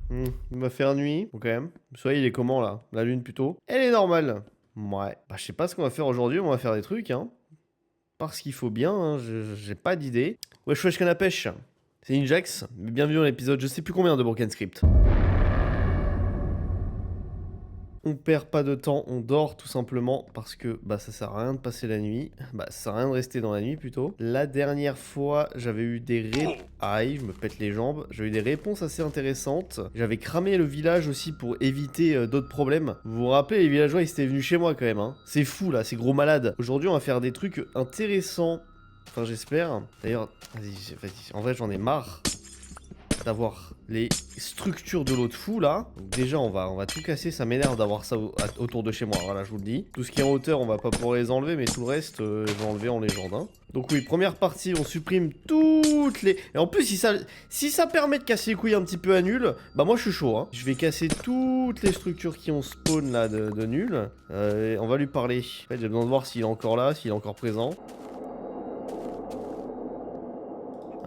Il va faire nuit, quand même. Le soleil, il est comment, là? La lune, plutôt. Elle est normale. Ouais. Bah, je sais pas ce qu'on va faire aujourd'hui. On va faire des trucs, hein. Parce qu'il faut bien, hein. J'ai pas d'idée. Wesh, wesh, canne à pêche. C'est Injax. Bienvenue dans l'épisode je sais plus combien de Broken Script. On perd pas de temps, on dort tout simplement parce que bah ça sert à rien de passer la nuit. Bah ça sert à rien de rester dans la nuit plutôt. La dernière fois, j'avais eu des Aïe, je me pète les jambes. J'ai eu des réponses assez intéressantes. J'avais cramé le village aussi pour éviter d'autres problèmes. Vous vous rappelez, les villageois, ils étaient venus chez moi quand même, hein. C'est fou là, c'est gros malade. Aujourd'hui, on va faire des trucs intéressants. Enfin, j'espère. D'ailleurs, vas-y. En vrai, j'en ai marre d'avoir les structures de l'autre fou là. Donc déjà on va tout casser, ça m'énerve d'avoir ça autour de chez moi, voilà je vous le dis. Tout ce qui est en hauteur on va pas pouvoir les enlever, mais tout le reste je vais enlever en légende, hein. Donc oui, première partie, on supprime toutes les... Et en plus si ça permet de casser les couilles un petit peu à nul, bah moi je suis chaud, hein. Je vais casser toutes les structures qui ont spawn là de nul. On va lui parler. En fait j'ai besoin de voir s'il est encore là, s'il est encore présent.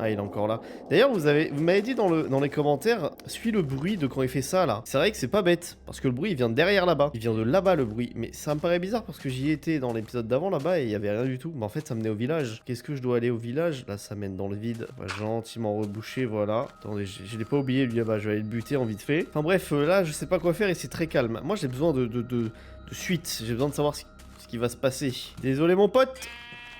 Ah, il est encore là. D'ailleurs, vous m'avez dit dans les commentaires, suis le bruit de quand il fait ça, là. C'est vrai que c'est pas bête, parce que le bruit, il vient de derrière là-bas. Il vient de là-bas, le bruit. Mais ça me paraît bizarre, parce que j'y étais dans l'épisode d'avant, là-bas, et il y avait rien du tout. Mais en fait, ça menait au village. Qu'est-ce que je dois aller au village? Là, ça mène dans le vide. On va gentiment reboucher, voilà. Attendez, je l'ai pas oublié, lui, là-bas. Je vais aller le buter en vite fait. Enfin bref, là, je sais pas quoi faire, et c'est très calme. Moi, j'ai besoin de suite. J'ai besoin de savoir ce qui va se passer. Désolé, mon pote.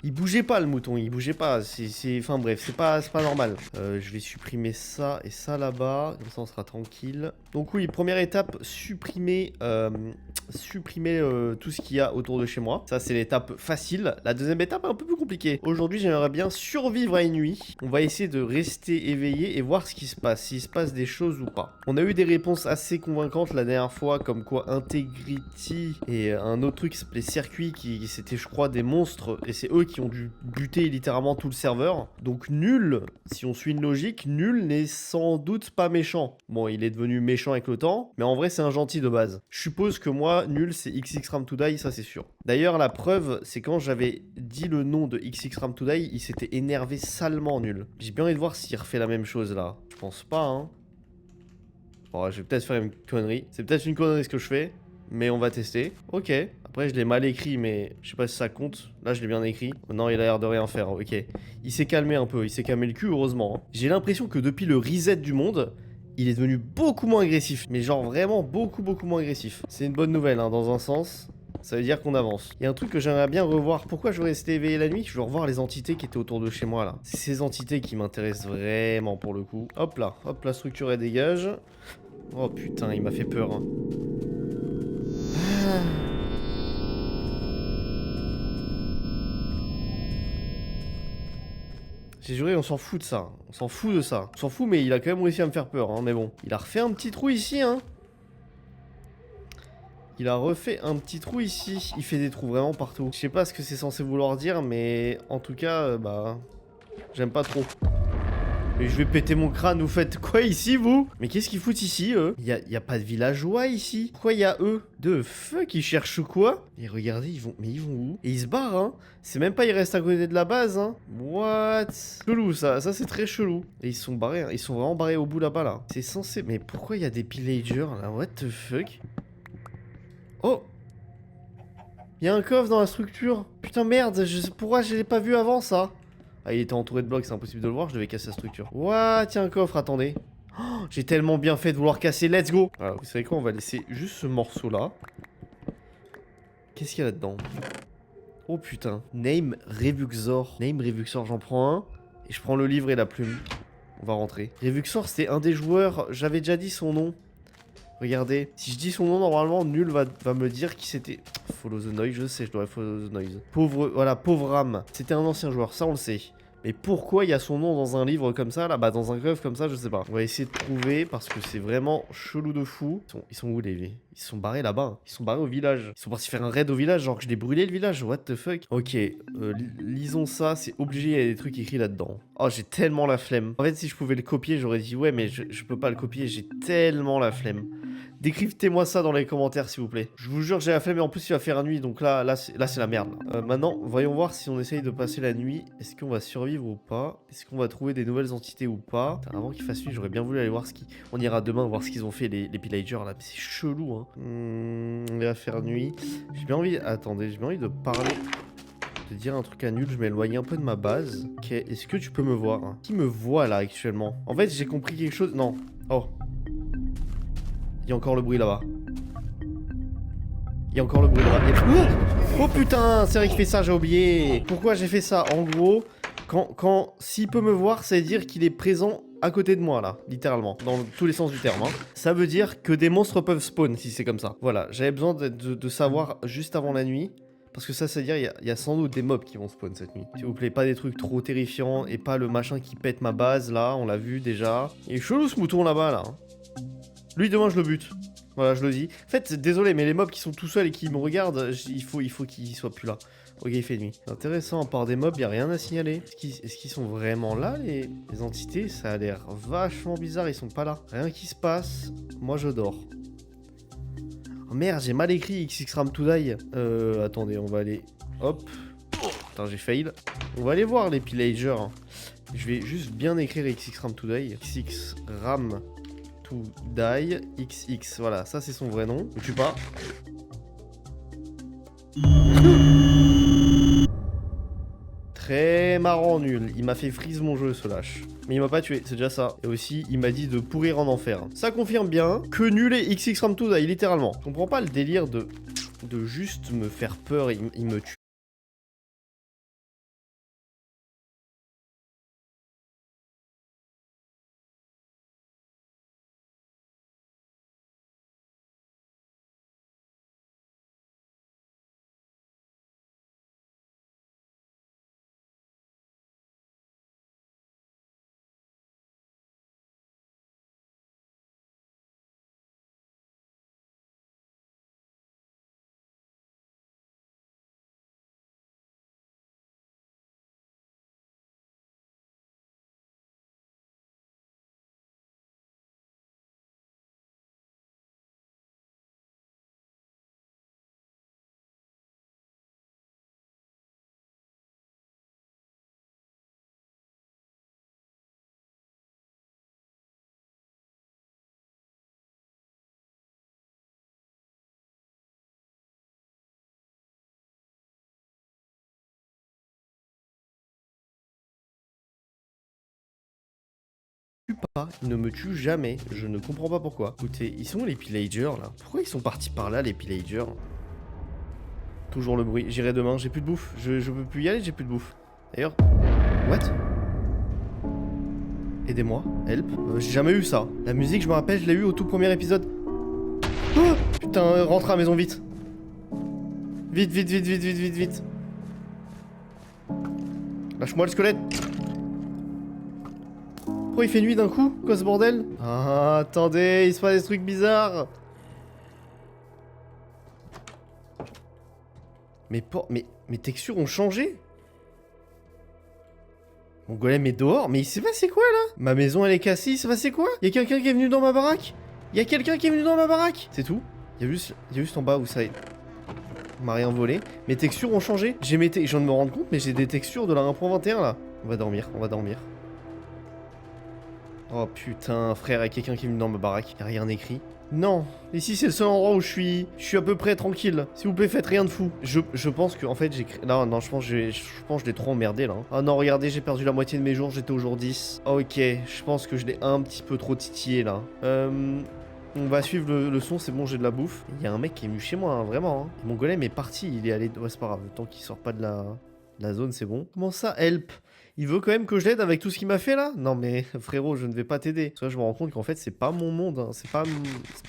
Il bougeait pas le mouton, il bougeait pas. Enfin bref, c'est pas normal. Je vais supprimer ça et ça là-bas. Comme ça on sera tranquille. Donc oui, première étape, supprimer tout ce qu'il y a autour de chez moi. Ça c'est l'étape facile. La deuxième étape un peu plus compliquée. Aujourd'hui j'aimerais bien survivre à une nuit. On va essayer de rester éveillé et voir ce qui se passe. S'il se passe des choses ou pas. On a eu des réponses assez convaincantes la dernière fois. Comme quoi Integrity et un autre truc qui s'appelait Circuit. Qui c'était je crois des monstres. Et c'est eux qui ont dû buter littéralement tout le serveur. Donc nul, si on suit une logique, nul n'est sans doute pas méchant. Bon, il est devenu méchant avec le temps, mais en vrai c'est un gentil de base. Je suppose que moi, nul c'est XX to Die, ça c'est sûr. D'ailleurs, la preuve, c'est quand j'avais dit le nom de XX to Die, il s'était énervé salement nul. J'ai bien envie de voir s'il refait la même chose là. Je pense pas, hein. Bon, je vais peut-être faire une connerie. C'est peut-être une connerie ce que je fais, mais on va tester. Ok. Après, je l'ai mal écrit, mais je sais pas si ça compte. Là, je l'ai bien écrit. Non, il a l'air de rien faire. Ok. Il s'est calmé un peu. Il s'est calmé le cul, heureusement, hein. J'ai l'impression que depuis le reset du monde, il est devenu beaucoup moins agressif. Mais genre vraiment beaucoup moins agressif. C'est une bonne nouvelle, hein, dans un sens. Ça veut dire qu'on avance. Il y a un truc que j'aimerais bien revoir. Pourquoi je veux rester éveillé la nuit? Je veux revoir les entités qui étaient autour de chez moi, là. C'est ces entités qui m'intéressent vraiment, pour le coup. Hop, la structure, elle dégage. Oh putain, il m'a fait peur, hein. J'ai juré, on s'en fout de ça. On s'en fout de ça. On s'en fout, mais il a quand même réussi à me faire peur, hein. Mais bon. Il a refait un petit trou ici, hein. Il a refait un petit trou ici. Il fait des trous vraiment partout. Je sais pas ce que c'est censé vouloir dire, mais en tout cas, bah... J'aime pas trop. Mais je vais péter mon crâne, vous faites quoi ici, vous? Mais qu'est-ce qu'ils foutent ici, eux? Y a pas de villageois ici? Pourquoi y a eux? De fuck, ils cherchent quoi? Et regardez, ils vont où? Et ils se barrent, hein? C'est même pas ils restent à côté de la base, hein? What? Chelou, ça c'est très chelou. Et ils sont barrés, hein. Ils sont vraiment barrés au bout là-bas, là. C'est censé... Mais pourquoi y a des pillagers, là? What the fuck? Oh! Y a un coffre dans la structure. Putain, merde, pourquoi je l'ai pas vu avant, ça? Ah, il était entouré de blocs, c'est impossible de le voir, je devais casser la structure. Ouah, tiens, un coffre, attendez. Oh, j'ai tellement bien fait de vouloir casser, let's go. Voilà, vous savez quoi, on va laisser juste ce morceau-là. Qu'est-ce qu'il y a là-dedans? Oh putain. Name Revuxor. Name Revuxor, j'en prends un. Et je prends le livre et la plume. On va rentrer. Revuxor, c'était un des joueurs, j'avais déjà dit son nom. Regardez, si je dis son nom, normalement, nul va me dire qui c'était. Follow the noise, je sais, je dois follow the noise. Pauvre âme. C'était un ancien joueur, ça on le sait. Mais pourquoi il y a son nom dans un livre comme ça, là? Bah, dans un coffre comme ça, je sais pas. On va essayer de trouver, parce que c'est vraiment chelou de fou. Ils sont où, les... Ils sont barrés là-bas, hein. Ils sont barrés au village. Ils sont partis faire un raid au village, genre que je l'ai brûlé, le village. What the fuck? Ok, lisons ça, c'est obligé, il y a des trucs écrits là-dedans. Oh, j'ai tellement la flemme. En fait, si je pouvais le copier, j'aurais dit, ouais, mais je peux pas le copier, j'ai tellement la flemme. Décryptez-moi ça dans les commentaires, s'il vous plaît. Je vous jure, j'ai la flemme, mais en plus, il va faire nuit, donc là c'est la merde. Maintenant, voyons voir si on essaye de passer la nuit. Est-ce qu'on va survivre ou pas? Est-ce qu'on va trouver des nouvelles entités ou pas? Putain, avant qu'il fasse nuit, j'aurais bien voulu aller voir ce qui... On ira demain voir ce qu'ils ont fait, les pillagers, là. C'est chelou, hein. Il va faire nuit. J'ai bien envie... Attendez, j'ai bien envie de parler... De dire un truc à nul, je m'éloigne un peu de ma base. Ok, est-ce que tu peux me voir, hein? Qui me voit, là, actuellement? En fait, j'ai compris quelque chose... Non. Oh. Il y a encore le bruit là-bas. Il y a encore le bruit là-bas. Oh putain, c'est vrai qu'il fait ça, j'ai oublié. Pourquoi j'ai fait ça? En gros, s'il peut me voir, ça veut dire qu'il est présent à côté de moi là, littéralement, dans tous les sens du terme. Hein. Ça veut dire que des monstres peuvent spawn si c'est comme ça. Voilà, j'avais besoin de savoir juste avant la nuit. Parce que ça veut dire il y a sans doute des mobs qui vont spawn cette nuit. S'il vous plaît, pas des trucs trop terrifiants et pas le machin qui pète ma base là, on l'a vu déjà. Il est chelou ce mouton là-bas là. Lui demain je le bute. Voilà, je le dis. En fait, désolé, mais les mobs qui sont tout seuls et qui me regardent, il faut qu'ils soient plus là. Ok, il fait nuit. Intéressant, à part des mobs, il n'y a rien à signaler. Est-ce qu'ils sont vraiment là, les entités? Ça a l'air vachement bizarre, ils sont pas là. Rien qui se passe. Moi, je dors. Oh merde, j'ai mal écrit XXRAM to die. Attendez, on va aller... Hop. Putain, j'ai fail. On va aller voir les pillagers. Je vais juste bien écrire XXRAM to die. XXRAM to die. XX. Voilà, ça c'est son vrai nom. Ne tue pas. Très marrant, nul. Il m'a fait freeze mon jeu, ce lâche. Mais il m'a pas tué, c'est déjà ça. Et aussi, il m'a dit de pourrir en enfer. Ça confirme bien que nul est XXRAM to die, littéralement. Je comprends pas le délire de juste me faire peur et il me tue. Pas, il ne me tue jamais, je ne comprends pas pourquoi. Écoutez, ils sont où les pillagers là? Pourquoi ils sont partis par là les pillagers? Toujours le bruit, j'irai demain, j'ai plus de bouffe, je peux plus y aller, j'ai plus de bouffe. D'ailleurs, what? Aidez-moi, help. J'ai jamais eu ça. La musique, je me rappelle, je l'ai eu au tout premier épisode. Oh putain, rentre à la maison vite. Vite, vite, vite, vite, vite, vite, vite. Lâche-moi le squelette. Pourquoi il fait nuit d'un coup? Quoi ce bordel? Ah, attendez, il se passe des trucs bizarres. Mes textures ont changé? Mon golem est dehors? Mais il s'est passé quoi là? Ma maison elle est cassée, il s'est passé quoi? Il y a quelqu'un qui est venu dans ma baraque? Il y a quelqu'un qui est venu dans ma baraque? C'est tout? Il y a juste en bas où ça est... On m'a rien volé. Mes textures ont changé. Je viens de me rendre compte, mais j'ai des textures de la 1.21 là. On va dormir, on va dormir. Oh putain, frère, il y a quelqu'un qui est venu dans ma baraque. Il n'y a rien écrit. Non, ici c'est le seul endroit où je suis à peu près tranquille. S'il vous plaît, faites rien de fou. Je pense que en fait j'ai créé... Non, je pense que je l'ai trop emmerdé là. Ah non, regardez, j'ai perdu la moitié de mes jours, j'étais au jour 10. Ok, je pense que je l'ai un petit peu trop titillé là. On va suivre le son, c'est bon, j'ai de la bouffe. Il y a un mec qui est venu chez moi, hein, vraiment. Hein. Mon golem est parti, il est allé... Ouais, c'est pas grave, tant qu'il sort pas de la zone, c'est bon. Comment ça, help? Il veut quand même que je l'aide avec tout ce qu'il m'a fait là? Non mais frérot, je ne vais pas t'aider. Parce que je me rends compte qu'en fait c'est pas mon monde, hein. C'est pas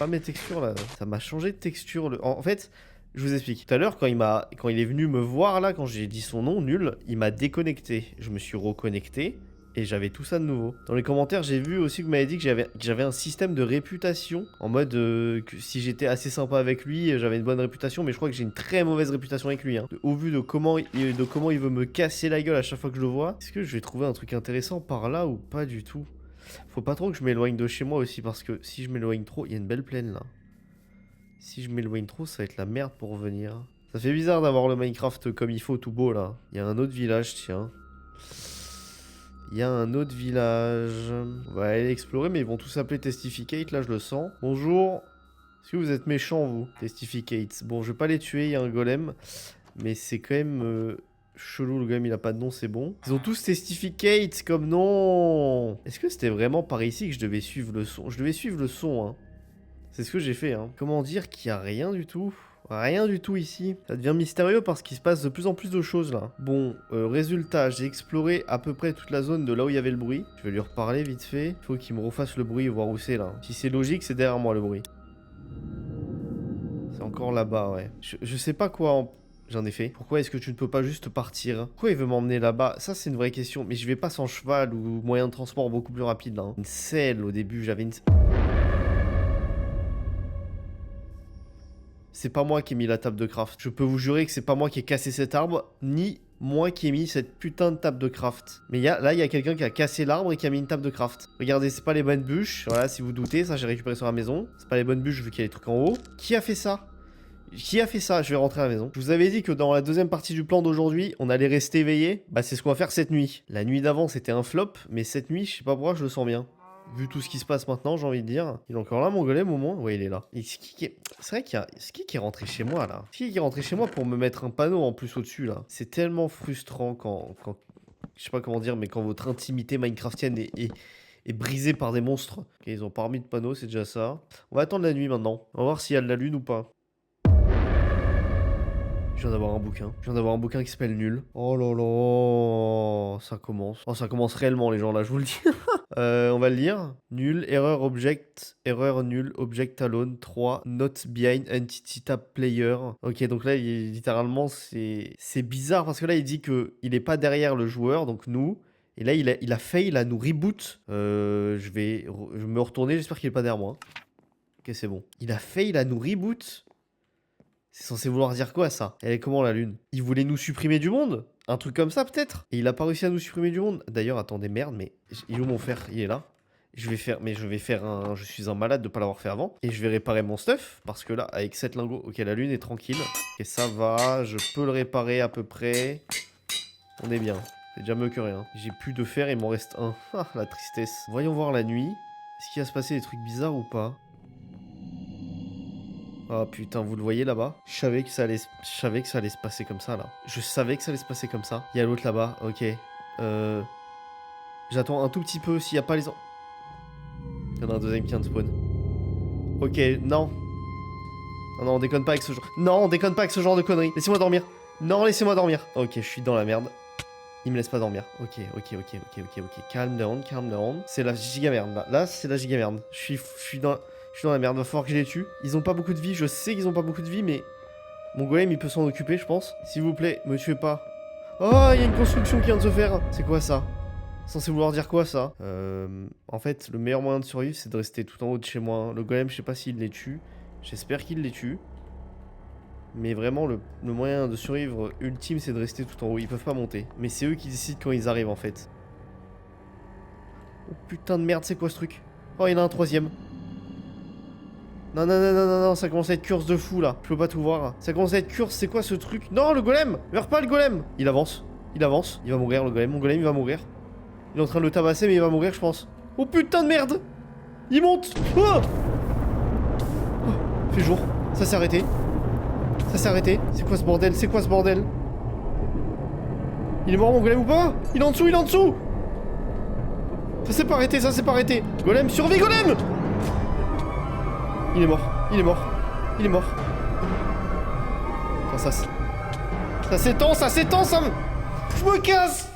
mes textures là. Ça m'a changé de texture. En fait, je vous explique. Tout à l'heure quand il est venu me voir là, quand j'ai dit son nom, nul, il m'a déconnecté. Je me suis reconnecté. Et j'avais tout ça de nouveau. Dans les commentaires, j'ai vu aussi que vous m'avez dit que j'avais un système de réputation. En mode que si j'étais assez sympa avec lui, j'avais une bonne réputation. Mais je crois que j'ai une très mauvaise réputation avec lui. Hein. Au vu de comment il veut me casser la gueule à chaque fois que je le vois. Est-ce que je vais trouver un truc intéressant par là ou pas du tout? Faut pas trop que je m'éloigne de chez moi aussi. Parce que si je m'éloigne trop, il y a une belle plaine là. Si je m'éloigne trop, ça va être la merde pour revenir. Ça fait bizarre d'avoir le Minecraft comme il faut, tout beau là. Il y a un autre village, tiens. Il y a un autre village. On va aller explorer, mais ils vont tous s'appeler Testificate, là je le sens. Bonjour. Est-ce que vous êtes méchants, vous? Testificate. Bon, je vais pas les tuer, il y a un golem. Mais c'est quand même chelou, le golem il a pas de nom, c'est bon. Ils ont tous Testificate comme nom. Est-ce que c'était vraiment par ici que je devais suivre le son? Je devais suivre le son, hein. C'est ce que j'ai fait, hein. Comment dire qu'il y a rien du tout? Rien du tout ici. Ça devient mystérieux parce qu'il se passe de plus en plus de choses là. Bon, résultat, j'ai exploré à peu près toute la zone de là où il y avait le bruit. Je vais lui reparler vite fait. Il faut qu'il me refasse le bruit et voir où c'est là. Si c'est logique, c'est derrière moi le bruit. C'est encore là-bas, ouais. Je sais pas quoi j'en ai fait. Pourquoi est-ce que tu ne peux pas juste partir? Pourquoi il veut m'emmener là-bas? Ça, c'est une vraie question. Mais je vais pas sans cheval ou moyen de transport beaucoup plus rapide là. Hein. Une selle au début, j'avais une... C'est pas moi qui ai mis la table de craft. Je peux vous jurer que c'est pas moi qui ai cassé cet arbre, ni moi qui ai mis cette putain de table de craft. Mais là, il y a quelqu'un qui a cassé l'arbre et qui a mis une table de craft. Regardez, c'est pas les bonnes bûches. Voilà, si vous doutez, ça j'ai récupéré sur la maison. C'est pas les bonnes bûches vu qu'il y a les trucs en haut. Qui a fait ça? Qui a fait ça? Je vais rentrer à la maison. Je vous avais dit que dans la deuxième partie du plan d'aujourd'hui, on allait rester éveillé. Bah, c'est ce qu'on va faire cette nuit. La nuit d'avant, c'était un flop, mais cette nuit, je sais pas pourquoi, je le sens bien. Vu tout ce qui se passe maintenant, j'ai envie de dire. Il est encore là, mon golem, au moins? Ouais, il est là. C'est vrai qu'il y a... C'est qui est rentré chez moi, là? Qui est rentré chez moi pour me mettre un panneau en plus au-dessus, là? C'est tellement frustrant quand... Je sais pas comment dire, mais quand votre intimité minecraftienne est brisée par des monstres. Ok, ils ont pas remis de panneau, c'est déjà ça. On va attendre la nuit, maintenant. On va voir s'il y a de la lune ou pas. Je viens d'avoir un bouquin. Je viens d'avoir un bouquin qui s'appelle Nul. Oh là là, ça commence. Oh, ça commence réellement, les gens, là, je vous le dis. On va le lire. Nul, erreur object, erreur nul, object alone, 3, not behind entity tab player. Ok, donc là, littéralement, c'est bizarre parce que là, il dit que il est pas derrière le joueur, donc nous. Et là, il a fail à nous reboot. Je vais me retourner, j'espère qu'il est pas derrière moi. Ok, c'est bon. Il a fail à nous reboot. C'est censé vouloir dire quoi, ça? Elle est comment, la lune? Il voulait nous supprimer du monde? Un truc comme ça, peut-être? Et il a pas réussi à nous supprimer du monde? D'ailleurs, attendez, merde, mais... Il est où mon fer? Il est là. Je vais faire un... Je suis un malade de pas l'avoir fait avant. Et je vais réparer mon stuff. Parce que là, avec 7 lingots... Ok, la lune est tranquille. Ok, ça va. Je peux le réparer à peu près. On est bien. C'est déjà mieux que rien. J'ai plus de fer, il m'en reste un. Ah, la tristesse. Voyons voir la nuit. Est-ce qu'il va se passer des trucs bizarres ou pas? Oh putain, vous le voyez là-bas? Je savais que ça allait se passer comme ça, là. Je savais que ça allait se passer comme ça. Il y a l'autre là-bas, ok. J'attends un tout petit peu, s'il n'y a pas les... Il y en a un deuxième qui vient de spawn. Ok, non. Non, on déconne pas avec ce genre... Non, on déconne pas avec ce genre de conneries. Laissez-moi dormir. Non, laissez-moi dormir. Ok, je suis dans la merde. Il me laisse pas dormir. Ok. Calm down. C'est la giga merde, là. Là, c'est la giga merde. Je suis dans la merde, va falloir que je les tue. Ils ont pas beaucoup de vie, je sais qu'ils ont pas beaucoup de vie, mais... Mon golem, il peut s'en occuper, je pense. S'il vous plaît, me tuez pas. Oh, il y a une construction qui vient de se faire. C'est quoi, ça? Censé vouloir dire quoi, ça? En fait, le meilleur moyen de survivre, c'est de rester tout en haut de chez moi. Le golem, je sais pas s'il les tue. J'espère qu'il les tue. Mais vraiment, le moyen de survivre ultime, c'est de rester tout en haut. Ils peuvent pas monter. Mais c'est eux qui décident quand ils arrivent, en fait. Oh, putain de merde, c'est quoi, ce truc? Oh, il y en a un troisième. Non, ça commence à être curse de fou là. Je peux pas tout voir. Ça commence à être curse, c'est quoi ce truc? Non, le golem! Meurs pas, le golem! Il avance. Il va mourir, le golem. Mon golem, il va mourir. Il est en train de le tabasser, mais il va mourir, je pense. Oh putain de merde! Il monte! Oh, il fait jour. Ça s'est arrêté. C'est quoi ce bordel? Il est mort, mon golem, ou pas? Il est en dessous! Ça s'est pas arrêté. Golem, survie, golem! Il est mort. Attends, ça s'étend, Je me casse!